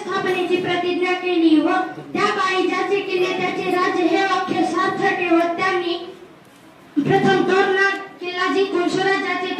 स्थापनेची प्रतिज्ञा केली व त्या काळी ज्याचे किल्ले त्याचे राज्य हे वाक्य सार्थ ठेवत त्यांनी प्रथम तोरणा किल्ला जिंकून स्वराज्याचे